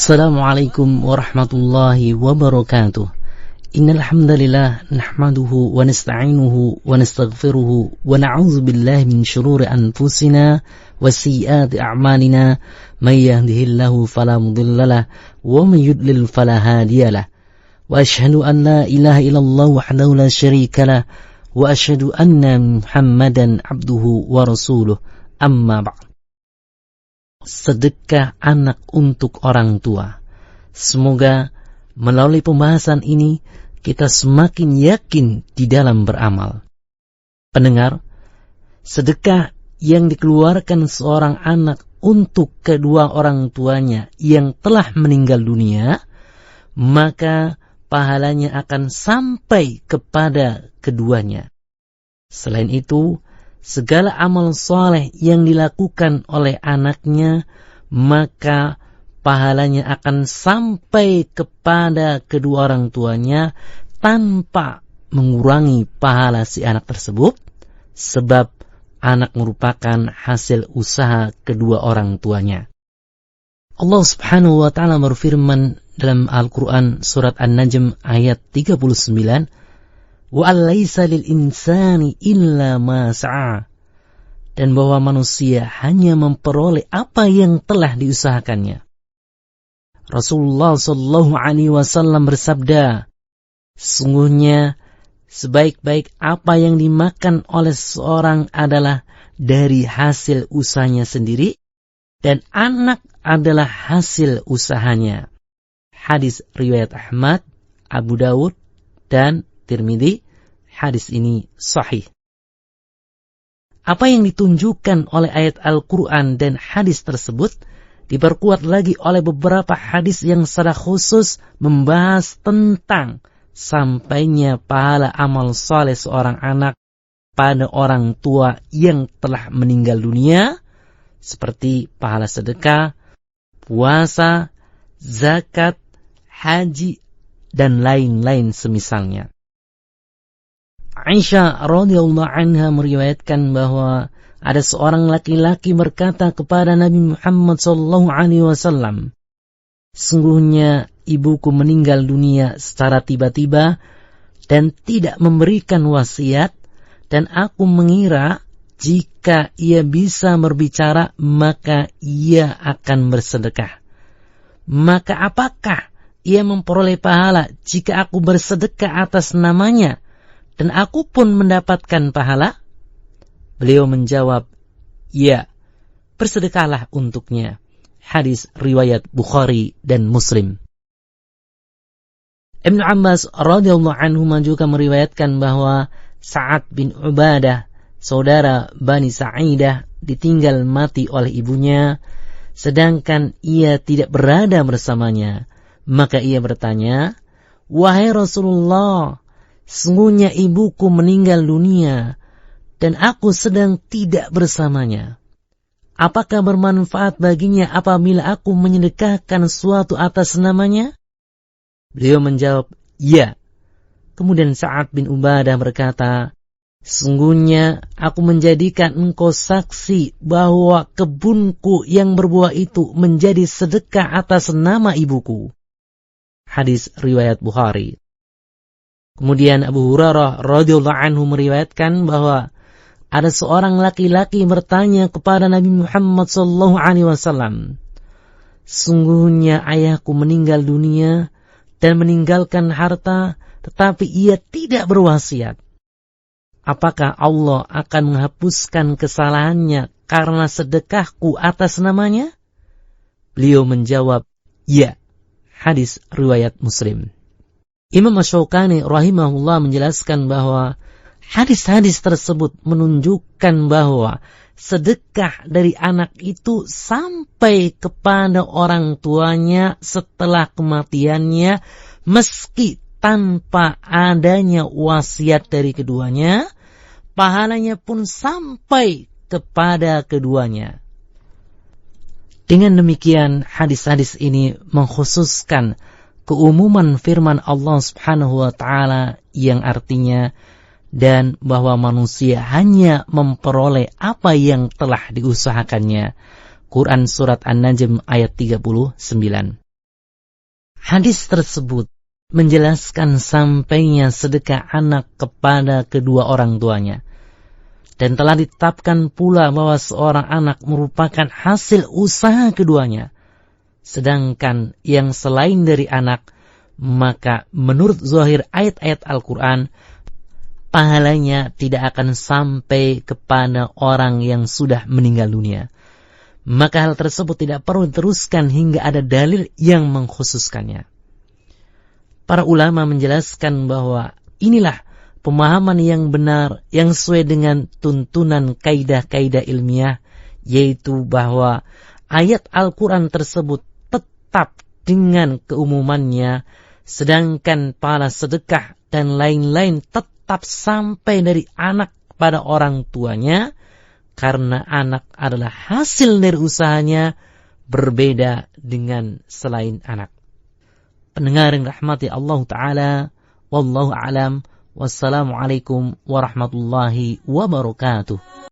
Assalamualaikum warahmatullahi wabarakatuh. Innal hamdalillah nahmaduhu wa nasta'inuhu wa nastaghfiruhu wa na'udzu billahi min shururi anfusina wa sayyiati a'malina. May yahdihillahu fala mudhillalah wa may yudlil fala hadiyalah. Wa asyhadu an la ilaha illallah wahdahu la syarikalah wa asyhadu anna Muhammadan abduhu wa rasuluh. Amma ba'd. Sedekah anak untuk orang tua. Semoga melalui pembahasan ini kita semakin yakin di dalam beramal. Pendengar, sedekah yang dikeluarkan seorang anak untuk kedua orang tuanya yang telah meninggal dunia, maka pahalanya akan sampai kepada keduanya. Selain itu, segala amal soleh yang dilakukan oleh anaknya, maka pahalanya akan sampai kepada kedua orang tuanya tanpa mengurangi pahala si anak tersebut, sebab anak merupakan hasil usaha kedua orang tuanya. Allah Subhanahu wa ta'ala berfirman dalam Al-Quran surat An-Najm ayat 39, wa alaysa lil insani illa ma sa'a, dan bahwa manusia hanya memperoleh apa yang telah diusahakannya. Rasulullah sallallahu alaihi wasallam bersabda, sungguhnya sebaik-baik apa yang dimakan oleh seorang adalah dari hasil usahanya sendiri, dan anak adalah hasil usahanya. Hadis riwayat Ahmad, Abu Dawud, dan Tirmidzi. Hadis ini sahih. Apa yang ditunjukkan oleh ayat Al-Quran dan hadis tersebut diperkuat lagi oleh beberapa hadis yang secara khusus membahas tentang sampainya pahala amal saleh seorang anak pada orang tua yang telah meninggal dunia, seperti pahala sedekah, puasa, zakat, haji, dan lain-lain semisalnya. Aisyah radhiyallahu anha meriwayatkan bahwa ada seorang laki-laki berkata kepada Nabi Muhammad sallallahu alaihi wasallam, sungguhnya ibuku meninggal dunia secara tiba-tiba dan tidak memberikan wasiat, dan aku mengira jika ia bisa berbicara maka ia akan bersedekah. Maka apakah ia memperoleh pahala jika aku bersedekah atas namanya dan aku pun mendapatkan pahala? Beliau menjawab, ya, bersedekahlah untuknya. Hadis riwayat Bukhari dan Muslim. Ibnu Abbas radhiyallahu anhu juga meriwayatkan bahwa Sa'ad bin Ubadah, saudara Bani Sa'idah, ditinggal mati oleh ibunya, sedangkan ia tidak berada bersamanya. Maka ia bertanya, wahai Rasulullah, sungguhnya ibuku meninggal dunia dan aku sedang tidak bersamanya. Apakah bermanfaat baginya apabila aku menyedekahkan suatu atas namanya? Beliau menjawab, ya. Kemudian Sa'ad bin Ubadah berkata, sungguhnya aku menjadikan engkau saksi bahwa kebunku yang berbuah itu menjadi sedekah atas nama ibuku. Hadis riwayat Bukhari. Kemudian Abu Hurairah radhiyallahu anhu meriwayatkan bahwa ada seorang laki-laki bertanya kepada Nabi Muhammad sallallahu alaihi wasallam, sungguhnya ayahku meninggal dunia dan meninggalkan harta, tetapi ia tidak berwasiat. Apakah Allah akan menghapuskan kesalahannya karena sedekahku atas namanya? Beliau menjawab, ya. Hadis riwayat Muslim. Imam Asy-Syaukani rahimahullah menjelaskan bahwa hadis-hadis tersebut menunjukkan bahwa sedekah dari anak itu sampai kepada orang tuanya setelah kematiannya, meski tanpa adanya wasiat dari keduanya, pahalanya pun sampai kepada keduanya. Dengan demikian, hadis-hadis ini mengkhususkan keumuman firman Allah Subhanahu wa ta'ala yang artinya, dan bahwa manusia hanya memperoleh apa yang telah diusahakannya. Quran Surat An-Najm ayat 39. Hadis tersebut menjelaskan sampainya sedekah anak kepada kedua orang tuanya. Dan telah ditetapkan pula bahwa seorang anak merupakan hasil usaha keduanya. Sedangkan yang selain dari anak, maka menurut zahir ayat-ayat Al-Quran, pahalanya tidak akan sampai kepada orang yang sudah meninggal dunia. Maka hal tersebut tidak perlu diteruskan hingga ada dalil yang mengkhususkannya. Para ulama menjelaskan bahwa inilah pemahaman yang benar yang sesuai dengan tuntunan kaidah-kaidah ilmiah, yaitu bahwa ayat Al-Quran tersebut tetap dengan keumumannya, sedangkan para sedekah dan lain-lain tetap sampai dari anak pada orang tuanya, karena anak adalah hasil dari usahanya, berbeda dengan selain anak. Pendengar yang rahmati Allah Ta'ala, wallahu a'lam, wassalamualaikum warahmatullahi wabarakatuh.